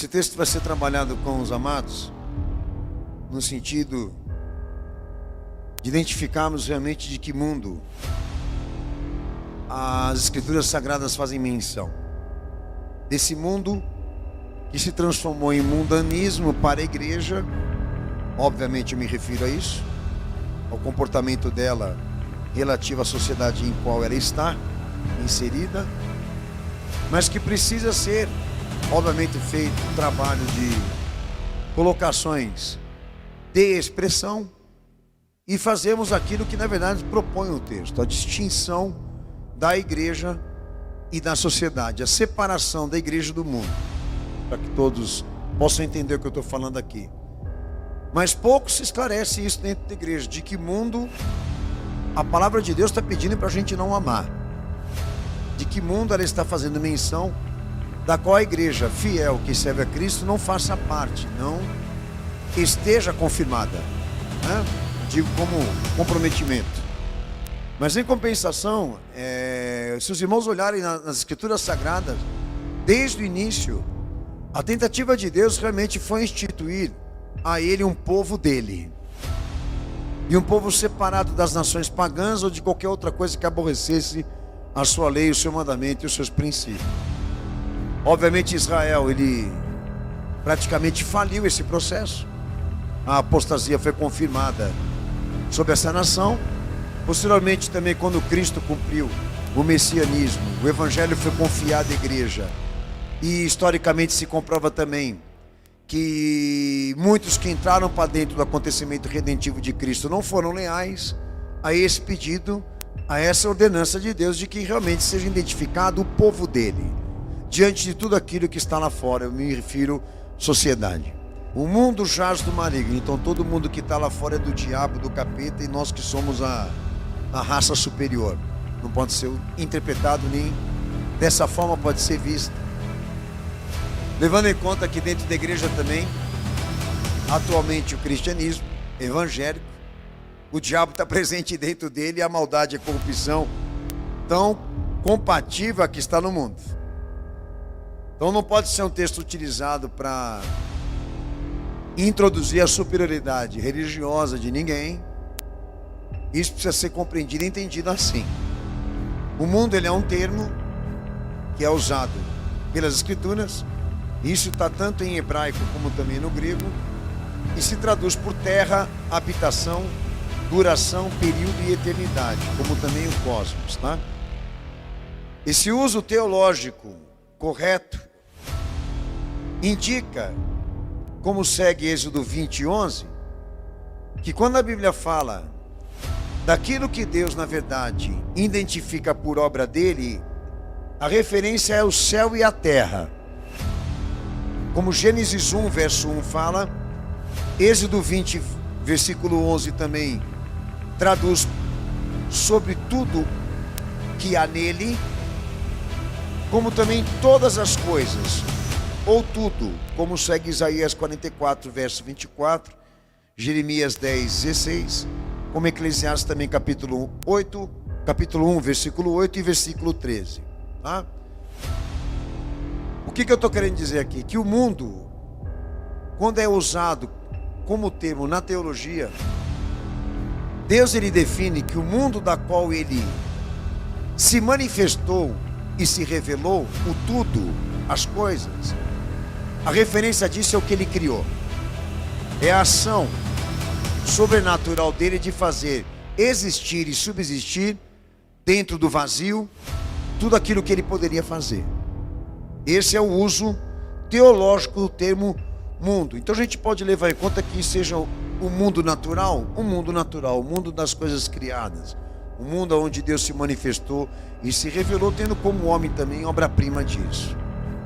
Esse texto vai ser trabalhado com os amados no sentido de identificarmos realmente de que mundo as Escrituras Sagradas fazem menção. Desse mundo que se transformou em mundanismo para a igreja. Obviamente eu me refiro a isso, ao comportamento dela relativo à sociedade em qual ela está inserida, mas que precisa ser, obviamente, feito um trabalho de colocações de expressão e fazemos aquilo que na verdade propõe o texto, a distinção da igreja e da sociedade, a separação da igreja do mundo, para que todos possam entender o que eu estou falando aqui. Mas pouco se esclarece isso dentro da igreja, de que mundo a palavra de Deus está pedindo para a gente não amar, de que mundo ela está fazendo menção, da qual a igreja fiel que serve a Cristo não faça parte, não esteja confirmada, né? Digo como comprometimento. Mas em compensação, se os irmãos olharem nas Escrituras Sagradas, desde o início, a tentativa de Deus realmente foi instituir a ele um povo dele, e um povo separado das nações pagãs ou de qualquer outra coisa que aborrecesse a sua lei, o seu mandamento e os seus princípios. Obviamente Israel, ele praticamente faliu esse processo. A apostasia foi confirmada sobre essa nação. Posteriormente também, quando Cristo cumpriu o messianismo, o evangelho foi confiado à igreja. E historicamente se comprova também que muitos que entraram para dentro do acontecimento redentivo de Cristo não foram leais a esse pedido, a essa ordenança de Deus de que realmente seja identificado o povo dele, diante de tudo aquilo que está lá fora. Eu me refiro à sociedade. O mundo jaz do maligno, então todo mundo que está lá fora é do diabo, do capeta, e nós que somos a raça superior. Não pode ser interpretado nem dessa forma, pode ser visto. Levando em conta que dentro da igreja também, atualmente o cristianismo evangélico, o diabo está presente dentro dele, e a maldade e a corrupção tão compatível que está no mundo. Então não pode ser um texto utilizado para introduzir a superioridade religiosa de ninguém. Isso precisa ser compreendido e entendido assim. O mundo, ele é um termo que é usado pelas Escrituras. Isso está tanto em hebraico como também no grego, e se traduz por terra, habitação, duração, período e eternidade, como também o cosmos, tá? Esse uso teológico correto indica, como segue Êxodo 20:11, que quando a Bíblia fala daquilo que Deus na verdade identifica por obra dele, a referência é o céu e a terra. Como Gênesis 1, verso 1 fala, Êxodo 20, versículo 11 também traduz sobre tudo que há nele, como também todas as coisas, ou tudo, como segue Isaías 44, verso 24, Jeremias 10, 16, como Eclesiastes também capítulo 1, versículo 8 e versículo 13, tá? O que eu estou querendo dizer aqui? Que o mundo, quando é usado como termo na teologia, Deus ele define que o mundo da qual ele se manifestou e se revelou, o tudo, as coisas, a referência disso é o que ele criou. É a ação sobrenatural dele de fazer existir e subsistir dentro do vazio tudo aquilo que ele poderia fazer. Esse é o uso teológico do termo mundo. Então a gente pode levar em conta que seja o mundo natural, o mundo das coisas criadas, o mundo onde Deus se manifestou e se revelou, tendo como homem também obra-prima disso,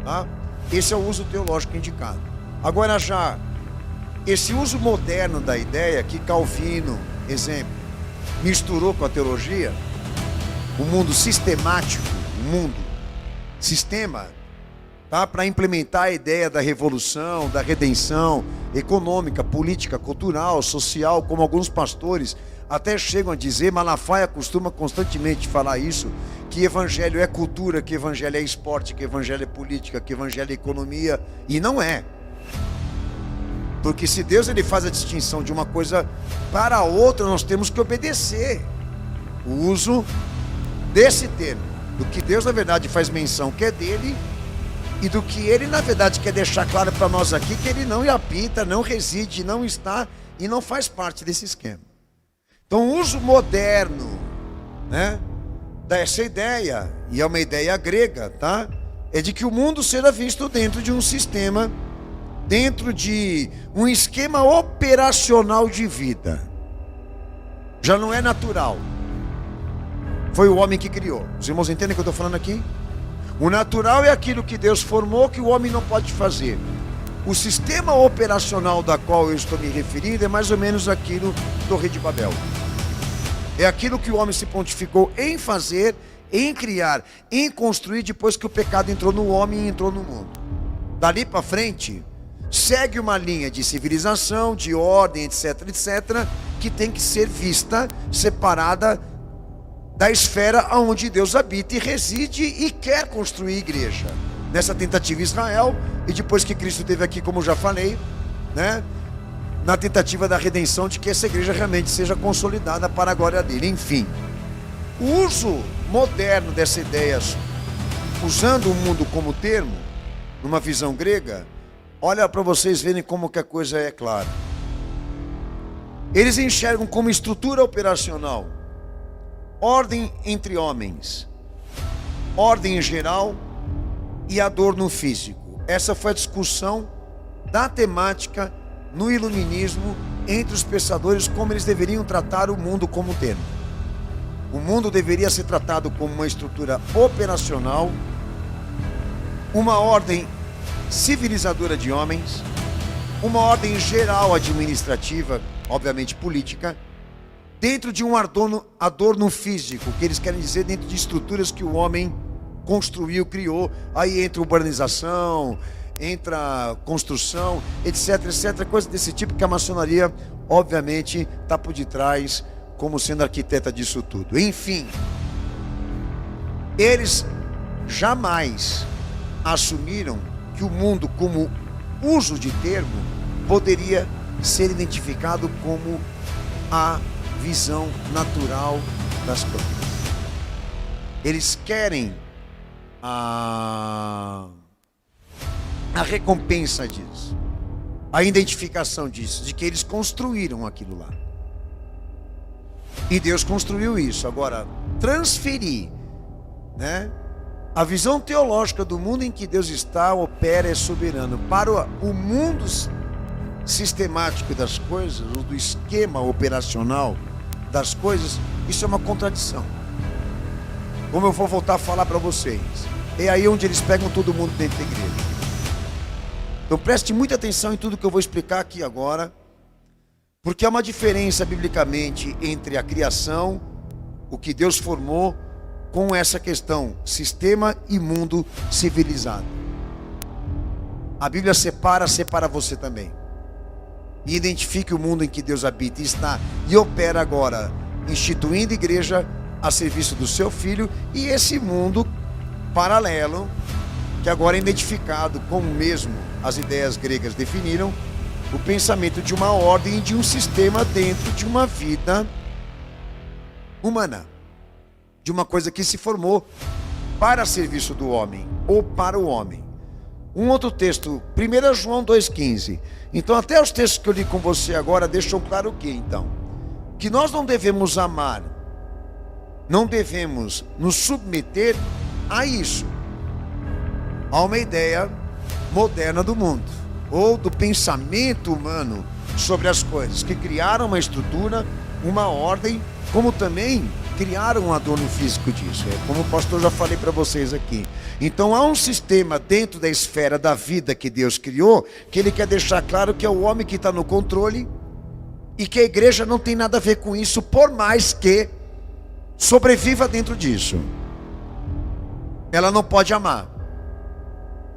tá? Esse é o uso teológico indicado. Agora já esse uso moderno da ideia que Calvino, exemplo, misturou com a teologia, o mundo sistemático, o mundo sistema, tá? Para implementar a ideia da revolução, da redenção econômica, política, cultural, social, como alguns pastores até chegam a dizer. Malafaia costuma constantemente falar isso, que evangelho é cultura, que evangelho é esporte, que evangelho é política, que evangelho é economia, e não é. Porque se Deus ele faz a distinção de uma coisa para a outra, nós temos que obedecer o uso desse termo, do que Deus na verdade faz menção que é dele, e do que ele na verdade quer deixar claro para nós aqui, que ele não habita, não reside, não está e não faz parte desse esquema. Então o uso moderno, né, dessa ideia, e é uma ideia grega, tá? É de que o mundo seja visto dentro de um sistema, dentro de um esquema operacional de vida. Já não é natural. Foi o homem que criou. Os irmãos entendem o que eu estou falando aqui? O natural é aquilo que Deus formou, que o homem não pode fazer. O sistema operacional da qual eu estou me referindo é mais ou menos aquilo do Torre de Babel. É aquilo que o homem se pontificou em fazer, em criar, em construir, depois que o pecado entrou no homem e entrou no mundo. Dali para frente, segue uma linha de civilização, de ordem, etc, etc, que tem que ser vista, separada da esfera onde Deus habita e reside e quer construir igreja. Nessa tentativa Israel, e depois que Cristo esteve aqui, como já falei, né, na tentativa da redenção, de que essa igreja realmente seja consolidada para a glória dele. Enfim, o uso moderno dessa ideia, usando o mundo como termo, numa visão grega, olha para vocês verem como que a coisa é clara. Eles enxergam como estrutura operacional, ordem entre homens, ordem em geral e adorno físico. Essa foi a discussão da temática no iluminismo entre os pensadores, como eles deveriam tratar o mundo como termo. O mundo deveria ser tratado como uma estrutura operacional, uma ordem civilizadora de homens, uma ordem geral administrativa, obviamente política, dentro de um adorno físico, que eles querem dizer dentro de estruturas que o homem construiu, criou. Aí entra urbanização, entra construção, etc, etc, coisa desse tipo, que a maçonaria obviamente está por detrás como sendo arquiteta disso tudo. Enfim, eles jamais assumiram que o mundo, como uso de termo, poderia ser identificado como a visão natural das coisas. Eles querem a recompensa disso, a identificação disso, de que eles construíram aquilo lá. E Deus construiu isso. Agora, transferir, né, a visão teológica do mundo em que Deus está, opera, é soberano, para o mundo sistemático das coisas, ou do esquema operacional das coisas, isso é uma contradição. Como eu vou voltar a falar para vocês, é aí onde eles pegam todo mundo dentro da igreja. Então preste muita atenção em tudo que eu vou explicar aqui agora, porque há uma diferença biblicamente entre a criação, o que Deus formou, com essa questão sistema e mundo civilizado. A Bíblia separa você também. E identifique o mundo em que Deus habita e está e opera agora, instituindo igreja a serviço do seu filho, e esse mundo paralelo, que agora é identificado como mesmo as ideias gregas definiram, o pensamento de uma ordem e de um sistema dentro de uma vida humana, de uma coisa que se formou para serviço do homem, ou para o homem. Um outro texto, 1 João 2,15. Então até os textos que eu li com você agora deixam claro o que então? Que nós não devemos amar, não devemos nos submeter a isso, a uma ideia moderna do mundo, ou do pensamento humano sobre as coisas, que criaram uma estrutura, uma ordem, como também criaram um adorno físico disso, como o pastor já falei para vocês aqui. Então há um sistema dentro da esfera da vida que Deus criou, que ele quer deixar claro que é o homem que está no controle, e que a igreja não tem nada a ver com isso, por mais que sobreviva dentro disso. Ela não pode amar,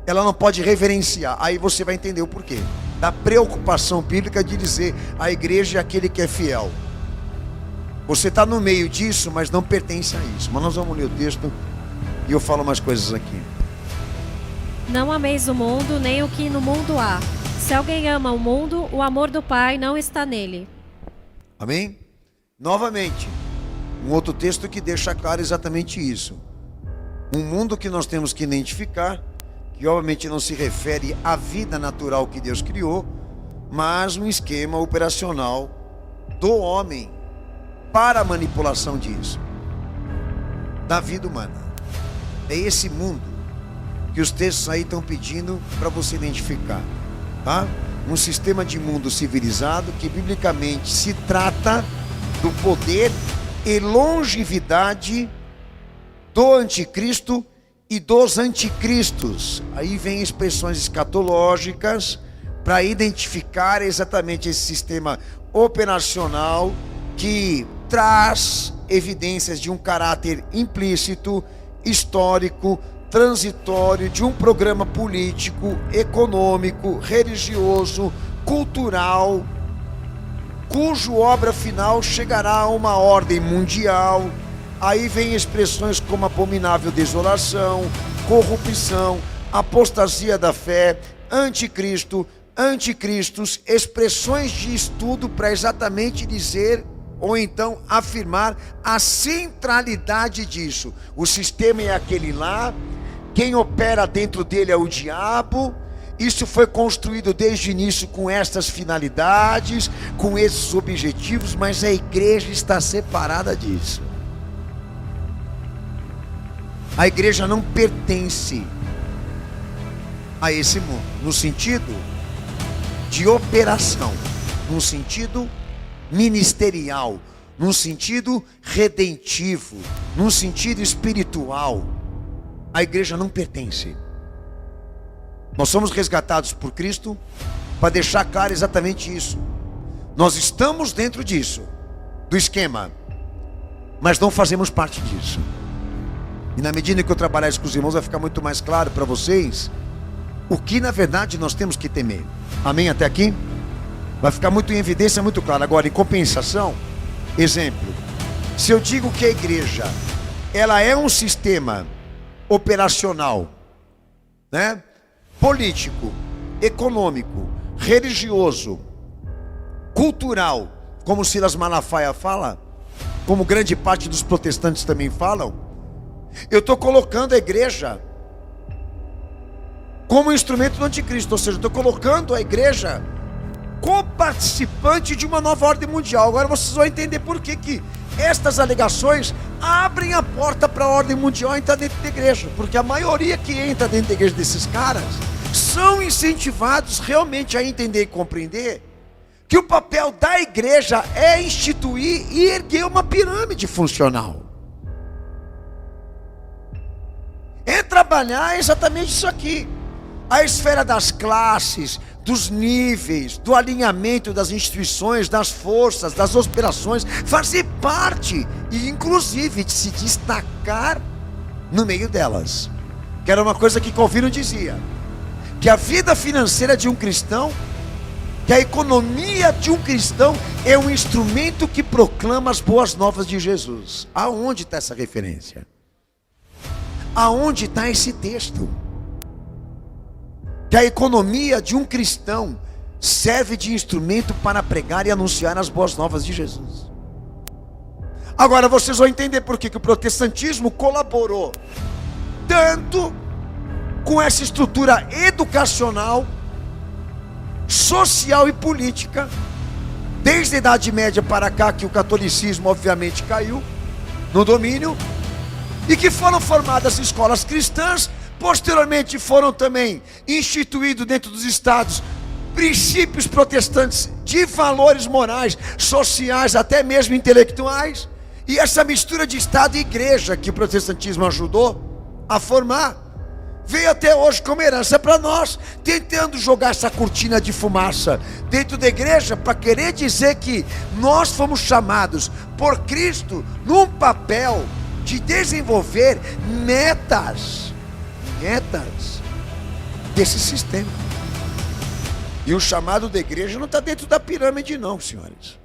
ela não pode reverenciar. Aí você vai entender o porquê da preocupação bíblica de dizer a igreja é aquele que é fiel. Você está no meio disso, mas não pertence a isso. Mas nós vamos ler o texto E eu falo mais coisas aqui. Não ameis o mundo, nem o que no mundo há. Se alguém ama o mundo, o amor do Pai não está nele. Amém? Novamente, um outro texto que deixa claro exatamente isso. Um mundo que nós temos que identificar, que obviamente não se refere à vida natural que Deus criou, mas um esquema operacional do homem para a manipulação disso, da vida humana. É esse mundo que os textos aí estão pedindo para você identificar, tá? Um sistema de mundo civilizado que biblicamente se trata do poder e longevidade do anticristo e dos anticristos. Aí vem expressões escatológicas para identificar exatamente esse sistema operacional que traz evidências de um caráter implícito, histórico, transitório, de um programa político, econômico, religioso, cultural, cujo obra final chegará a uma ordem mundial. Aí vem expressões como abominável desolação, corrupção, apostasia da fé, anticristo, anticristos, expressões de estudo para exatamente dizer ou então afirmar a centralidade disso. O sistema é aquele lá, quem opera dentro dele é o diabo. Isso foi construído desde o início com estas finalidades, com esses objetivos, mas a igreja está separada disso. A igreja não pertence a esse mundo, no sentido de operação, no sentido ministerial, no sentido redentivo, no sentido espiritual. A igreja não pertence. Nós somos resgatados por Cristo para deixar claro exatamente isso. Nós estamos dentro disso, do esquema, mas não fazemos parte disso. E na medida que eu trabalhar isso com os irmãos, vai ficar muito mais claro para vocês o que na verdade nós temos que temer. Amém até aqui? Vai ficar muito em evidência, muito claro. Agora, em compensação, exemplo, se eu digo que a igreja, ela é um sistema operacional, né? Político, econômico, religioso, cultural, como Silas Malafaia fala, como grande parte dos protestantes também falam, eu estou colocando a igreja como instrumento do anticristo, ou seja, estou colocando a igreja co-participante de uma nova ordem mundial. Agora vocês vão entender por que estas alegações abrem a porta para a ordem mundial entrar dentro da igreja, porque a maioria que entra dentro da igreja desses caras são incentivados realmente a entender e compreender que o papel da igreja é instituir e erguer uma pirâmide funcional, é trabalhar exatamente isso aqui, a esfera das classes, dos níveis, do alinhamento das instituições, das forças, das operações, fazer parte e inclusive de se destacar no meio delas. Que era uma coisa que Calvino dizia, que a vida financeira de um cristão, que a economia de um cristão é um instrumento que proclama as boas novas de Jesus. Aonde está essa referência? Aonde está esse texto? Que a economia de um cristão serve de instrumento para pregar e anunciar as boas novas de Jesus. Agora vocês vão entender por que o protestantismo colaborou tanto com essa estrutura educacional, social e política, desde a Idade Média para cá, que o catolicismo obviamente caiu no domínio, e que foram formadas escolas cristãs. Posteriormente foram também instituídos dentro dos estados princípios protestantes de valores morais, sociais, até mesmo intelectuais. E essa mistura de estado e igreja que o protestantismo ajudou a formar, veio até hoje como herança para nós, tentando jogar essa cortina de fumaça dentro da igreja para querer dizer que nós fomos chamados por Cristo num papel de desenvolver metas desse sistema. E o chamado da igreja não está dentro da pirâmide não, senhores.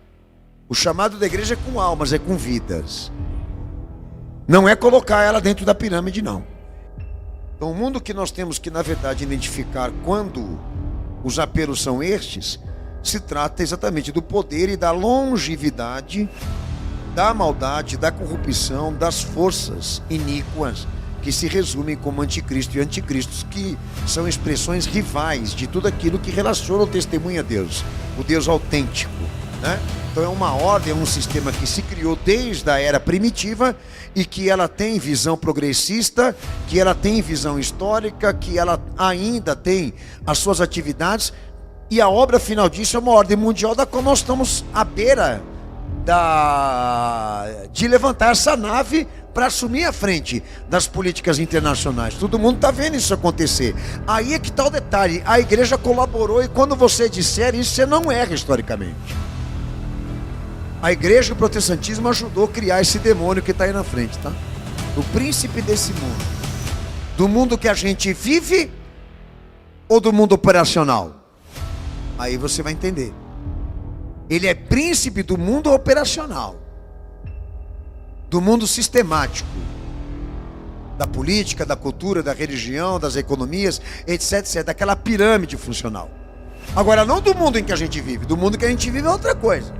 O chamado da igreja é com almas, é com vidas. Não é colocar ela dentro da pirâmide não. Então, o mundo que nós temos que, na verdade, identificar quando os apelos são estes, se trata exatamente do poder e da longevidade, da maldade, da corrupção, das forças iníquas, que se resumem como anticristo e anticristos, que são expressões rivais de tudo aquilo que relaciona o testemunho a Deus, o Deus autêntico, né? Então é uma ordem, é um sistema que se criou desde a era primitiva e que ela tem visão progressista, que ela tem visão histórica, que ela ainda tem as suas atividades, e a obra final disso é uma ordem mundial da qual nós estamos à beira de levantar essa nave para assumir a frente das políticas internacionais. Todo mundo está vendo isso acontecer. Aí é que está o detalhe: a igreja colaborou, e quando você disser isso, você não erra historicamente. A igreja e o protestantismo ajudou a criar esse demônio que está aí na frente, tá? O príncipe desse mundo. Do mundo que a gente vive ou do mundo operacional? Aí você vai entender. Ele é príncipe do mundo operacional, do mundo sistemático, da política, da cultura, da religião, das economias, etc, etc, daquela pirâmide funcional. Agora, não do mundo em que a gente vive. Do mundo que a gente vive é outra coisa.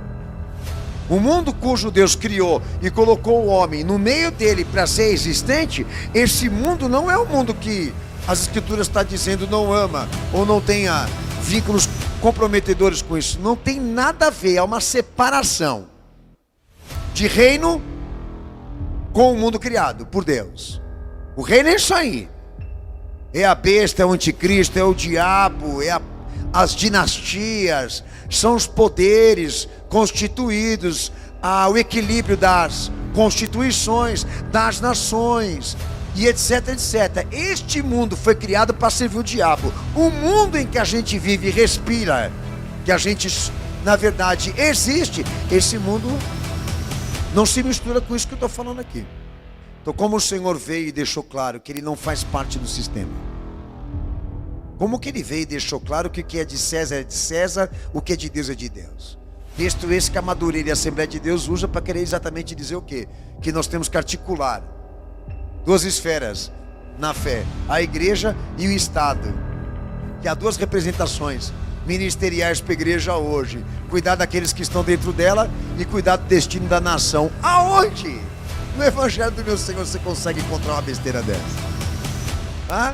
O mundo cujo Deus criou e colocou o homem no meio dele para ser existente, esse mundo não é o mundo que as escrituras estão dizendo não ama ou não tenha vínculos comprometedores com isso. Não tem nada a ver, é uma separação de reino com o mundo criado por Deus. O reino é isso aí. É a besta, é o anticristo, é o diabo, as dinastias, são os poderes constituídos, o equilíbrio das constituições, das nações, e etc, etc. Este mundo foi criado para servir o diabo. O mundo em que a gente vive e respira, que a gente, na verdade, existe, esse mundo não se mistura com isso que eu estou falando aqui. Então, como o Senhor veio e deixou claro que Ele não faz parte do sistema, como que Ele veio e deixou claro que o que é de César, o que é de Deus é de Deus. Texto esse que a Madureira e a Assembleia de Deus usa para querer exatamente dizer o quê? Que nós temos que articular duas esferas na fé, a igreja e o Estado, que há duas representações ministeriais para a igreja hoje: cuidar daqueles que estão dentro dela e cuidar do destino da nação. Aonde? No Evangelho do meu Senhor você consegue encontrar uma besteira dessa? Ah?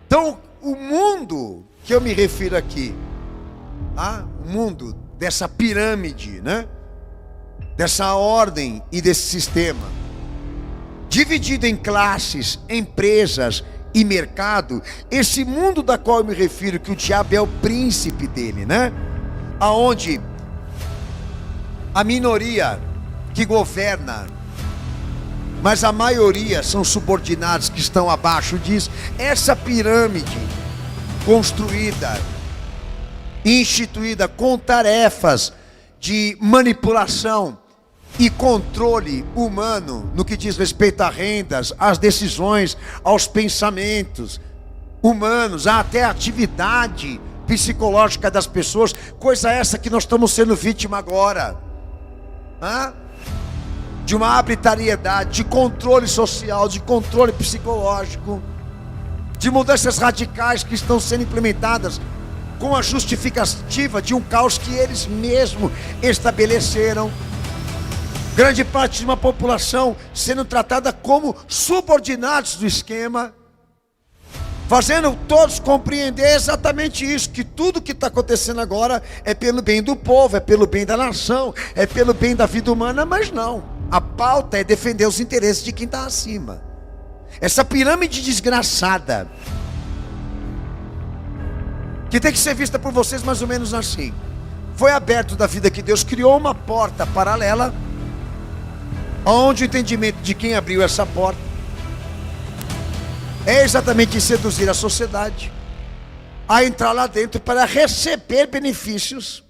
Então, o mundo que eu me refiro aqui, o mundo dessa pirâmide, né? Dessa ordem e desse sistema, dividido em classes, empresas e mercado, esse mundo da qual eu me refiro, que o diabo é o príncipe dele, né? Aonde a minoria que governa, mas a maioria são subordinados que estão abaixo disso. Essa pirâmide construída, instituída com tarefas de manipulação e controle humano no que diz respeito a rendas, às decisões, aos pensamentos humanos, até a atividade psicológica das pessoas, coisa essa que nós estamos sendo vítima agora, de uma arbitrariedade, de controle social, de controle psicológico, de mudanças radicais que estão sendo implementadas com a justificativa de um caos que eles mesmos estabeleceram. Grande parte de uma população sendo tratada como subordinados do esquema, fazendo todos compreender exatamente isso, que tudo que está acontecendo agora é pelo bem do povo, é pelo bem da nação, é pelo bem da vida humana. Mas não, a pauta é defender os interesses de quem está acima. Essa pirâmide desgraçada, que tem que ser vista por vocês mais ou menos assim: foi aberto da vida que Deus criou uma porta paralela, onde o entendimento de quem abriu essa porta é exatamente seduzir a sociedade a entrar lá dentro para receber benefícios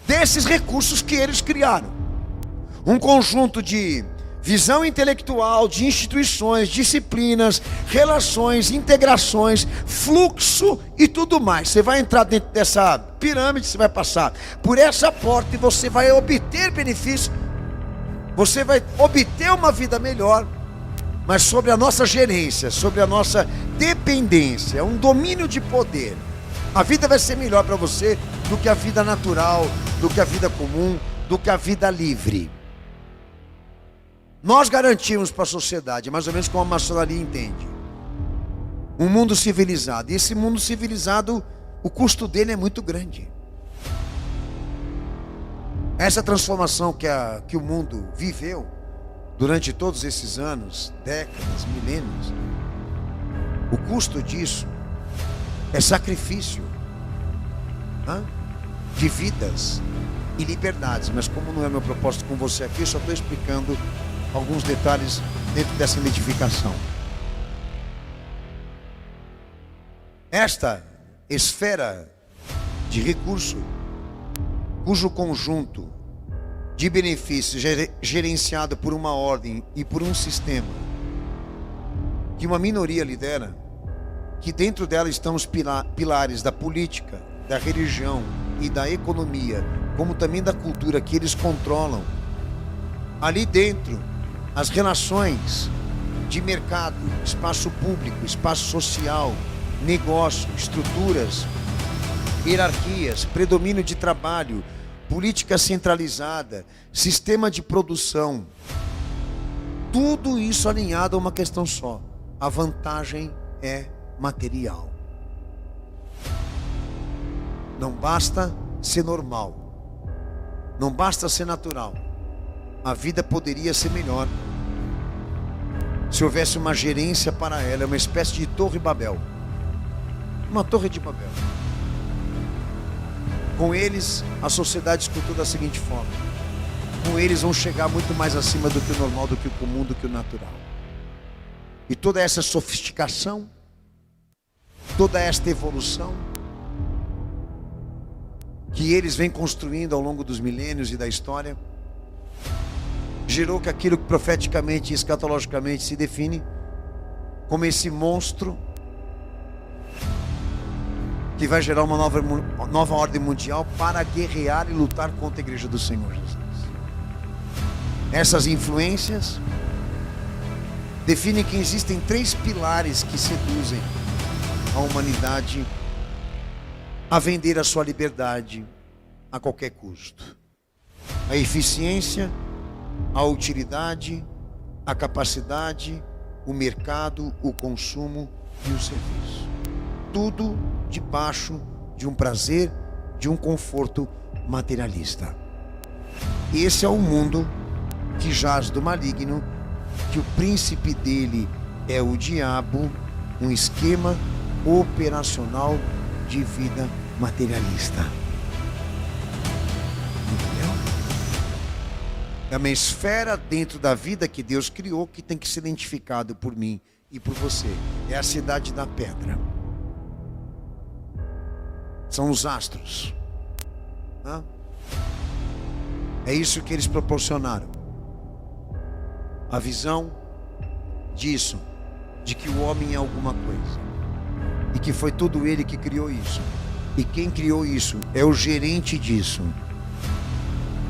desses recursos que eles criaram. Um conjunto de visão intelectual, de instituições, disciplinas, relações, integrações, fluxo e tudo mais. Você vai entrar dentro dessa pirâmide, você vai passar por essa porta e você vai obter benefício, você vai obter uma vida melhor, mas sobre a nossa gerência, sobre a nossa dependência, um domínio de poder. A vida vai ser melhor para você do que a vida natural, do que a vida comum, do que a vida livre. Nós garantimos para a sociedade, mais ou menos como a maçonaria entende, um mundo civilizado. E esse mundo civilizado, o custo dele é muito grande. Essa transformação que o mundo viveu durante todos esses anos, décadas, milênios, o custo disso é sacrifício de vidas e liberdades. Mas como não é meu propósito com você aqui, eu só estou explicando alguns detalhes dentro dessa identificação. Esta esfera de recurso, cujo conjunto de benefícios gerenciado por uma ordem e por um sistema que uma minoria lidera, que dentro dela estão os pilares da política, da religião e da economia, como também da cultura que eles controlam. Ali dentro, as relações de mercado, espaço público, espaço social, negócio, estruturas, hierarquias, predomínio de trabalho, política centralizada, sistema de produção, tudo isso alinhado a uma questão só: a vantagem é material. Não basta ser normal, não basta ser natural. A vida poderia ser melhor se houvesse uma gerência para ela. É uma espécie de Torre Babel, uma torre de Babel. Com eles, a sociedade escutou da seguinte forma: com eles vão chegar muito mais acima do que o normal, do que o comum, do que o natural. E toda essa sofisticação, toda esta evolução que eles vêm construindo ao longo dos milênios e da história, gerou que aquilo que profeticamente e escatologicamente se define como esse monstro que vai gerar uma nova ordem mundial para guerrear e lutar contra a igreja do Senhor Jesus. Essas influências definem que existem 3 pilares que seduzem a humanidade a vender a sua liberdade a qualquer custo: a eficiência, a utilidade, a capacidade, o mercado, o consumo e o serviço. Tudo debaixo de um prazer, de um conforto materialista. Esse é o mundo que jaz do maligno, que o príncipe dele é o diabo, um esquema operacional de vida materialista. Entendeu? É uma esfera dentro da vida que Deus criou que tem que ser identificado por mim e por você. É a cidade da pedra. São os astros. É isso que eles proporcionaram. A visão disso, de que o homem é alguma coisa, e que foi tudo ele que criou isso, e quem criou isso é o gerente disso.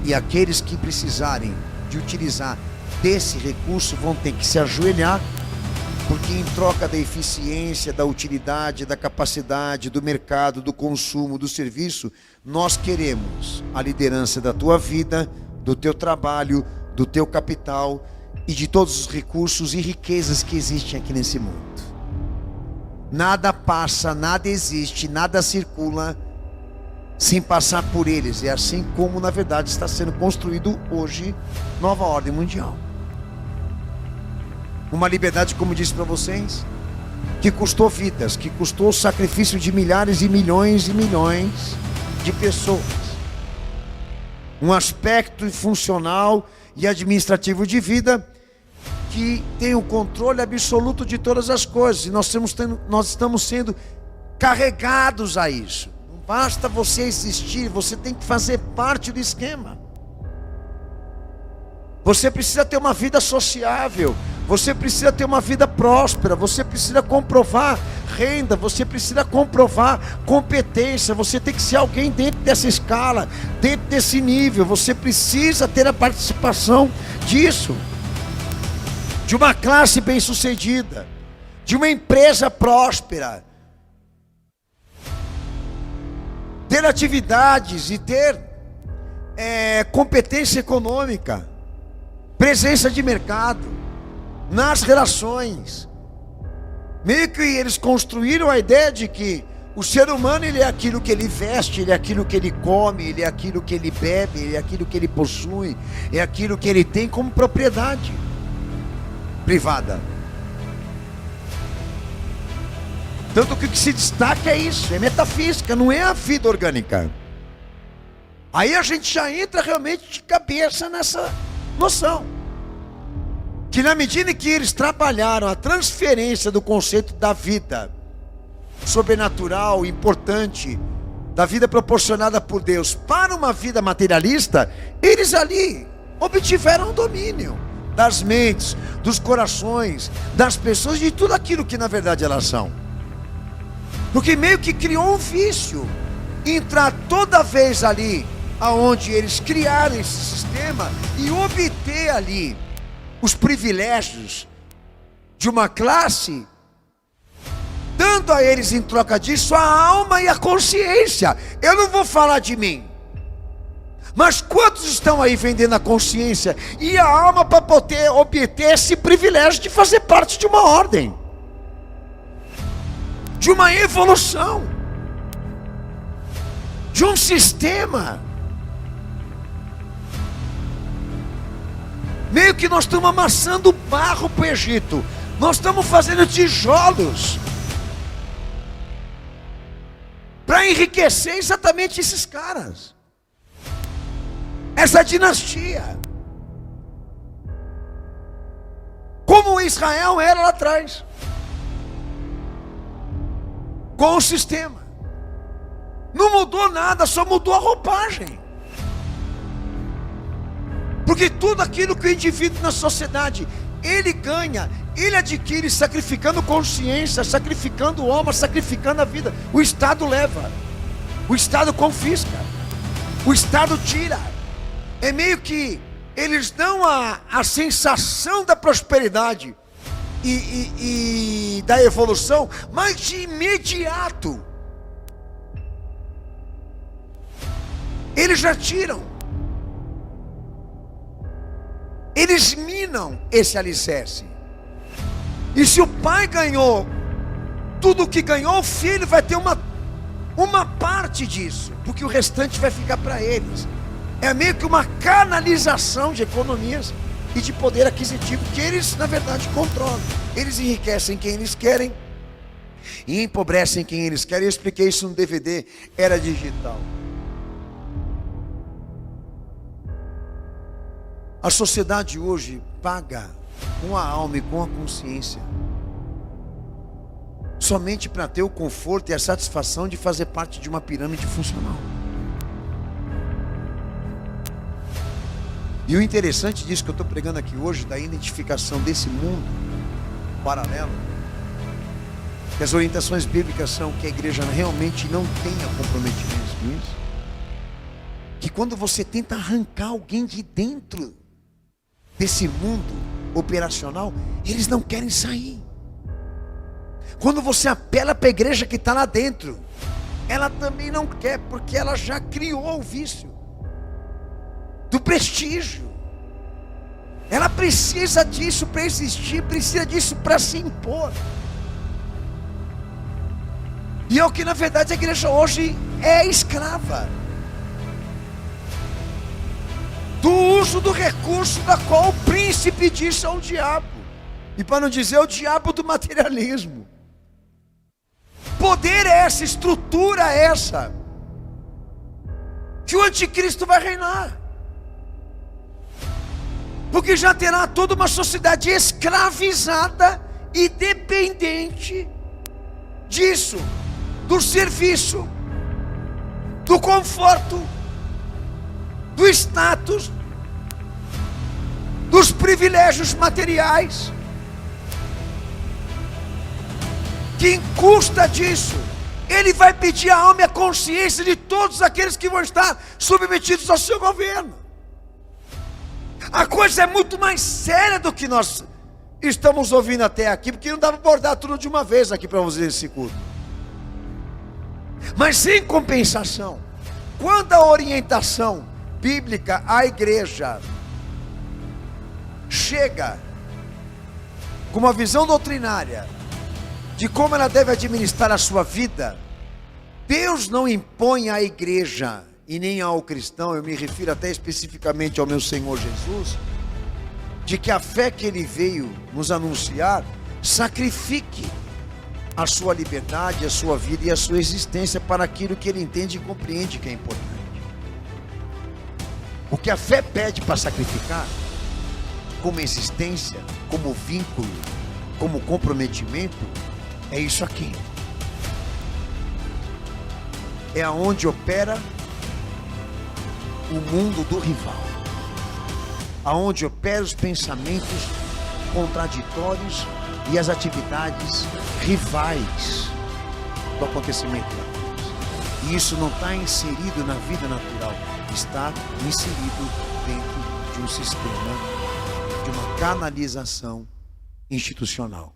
E aqueles que precisarem de utilizar desse recurso vão ter que se ajoelhar, porque em troca da eficiência, da utilidade, da capacidade, do mercado, do consumo, do serviço, nós queremos a liderança da tua vida, do teu trabalho, do teu capital e de todos os recursos e riquezas que existem aqui nesse mundo. Nada passa, nada existe, nada circula sem passar por eles. É assim como na verdade está sendo construído hoje nova ordem mundial. Uma liberdade, como disse para vocês, que custou vidas, que custou o sacrifício de milhares e milhões de pessoas. Um aspecto funcional e administrativo de vida que tem o controle absoluto de todas as coisas. E nós estamos sendo carregados a isso. Não basta você existir, você tem que fazer parte do esquema. Você precisa ter uma vida sociável, você precisa ter uma vida próspera, você precisa comprovar renda, você precisa comprovar competência, você tem que ser alguém dentro dessa escala, dentro desse nível, você precisa ter a participação disso. de uma classe bem-sucedida, de uma empresa próspera, ter atividades e ter competência econômica, presença de mercado, nas relações. Meio que eles construíram a ideia de que o ser humano, ele é aquilo que ele veste, ele é aquilo que ele come, ele é aquilo que ele bebe, ele é aquilo que ele possui, é aquilo que ele tem como propriedade privada. Tanto que o que se destaca é isso, é metafísica, não é a vida orgânica. Aí a gente já entra realmente de cabeça nessa noção. Que na medida em que eles trabalharam a transferência do conceito da vida sobrenatural, importante, da vida proporcionada por Deus para uma vida materialista, eles ali obtiveram o domínio das mentes, dos corações, das pessoas, de tudo aquilo que na verdade elas são. Porque meio que criou um vício entrar toda vez ali aonde eles criaram esse sistema e obter ali os privilégios de uma classe, dando a eles em troca disso a alma e a consciência. Eu não vou falar de mim, mas quantos estão aí vendendo a consciência e a alma para poder obter esse privilégio de fazer parte de uma ordem, de uma evolução, de um sistema? Meio que nós estamos amassando barro para o Egito, nós estamos fazendo tijolos para enriquecer exatamente esses caras, essa dinastia, como Israel era lá atrás, com o sistema. Não mudou nada, só mudou a roupagem. Porque tudo aquilo que o indivíduo na sociedade ele ganha, ele adquire sacrificando consciência, sacrificando alma, sacrificando a vida. O Estado leva, o Estado confisca, o Estado tira. É meio que eles dão a sensação da prosperidade e da evolução, mas de imediato eles já tiram. Eles minam esse alicerce. E se o pai ganhou tudo o que ganhou, o filho vai ter uma parte disso, porque o restante vai ficar para eles. É meio que uma canalização de economias e de poder aquisitivo que eles na verdade controlam. Eles enriquecem quem eles querem e empobrecem quem eles querem. Eu expliquei isso no DVD Era Digital. A sociedade hoje paga com a alma e com a consciência somente para ter o conforto e a satisfação de fazer parte de uma pirâmide funcional. E o interessante disso que eu estou pregando aqui hoje, da identificação desse mundo paralelo, que as orientações bíblicas são que a igreja realmente não tenha comprometimentos com isso, que quando você tenta arrancar alguém de dentro desse mundo operacional, eles não querem sair. Quando você apela para a igreja que está lá dentro, ela também não quer, porque ela já criou o vício do prestígio. Ela precisa disso para existir, precisa disso para se impor. E é o que na verdade a igreja hoje é escrava do uso do recurso da qual o príncipe disso é o diabo. E para não dizer o diabo do materialismo. Poder é essa, estrutura é essa, que o anticristo vai reinar. Porque já terá toda uma sociedade escravizada e dependente disso, do serviço, do conforto, do status, dos privilégios materiais, que em custa disso, ele vai pedir a alma e a consciência de todos aqueles que vão estar submetidos ao seu governo. A coisa é muito mais séria do que nós estamos ouvindo até aqui, porque não dá para abordar tudo de uma vez aqui para vocês nesse culto. Mas em compensação, quando a orientação bíblica à igreja chega com uma visão doutrinária de como ela deve administrar a sua vida, Deus não impõe à igreja e nem ao cristão, eu me refiro até especificamente ao meu Senhor Jesus, de que a fé que Ele veio nos anunciar sacrifique a sua liberdade, a sua vida e a sua existência para aquilo que Ele entende e compreende que é importante. O que a fé pede para sacrificar, como existência, como vínculo, como comprometimento, é isso aqui. É aonde opera o mundo do rival, aonde opera os pensamentos contraditórios e as atividades rivais do acontecimento da coisa. E isso não está inserido na vida natural, está inserido dentro de um sistema, de uma canalização institucional.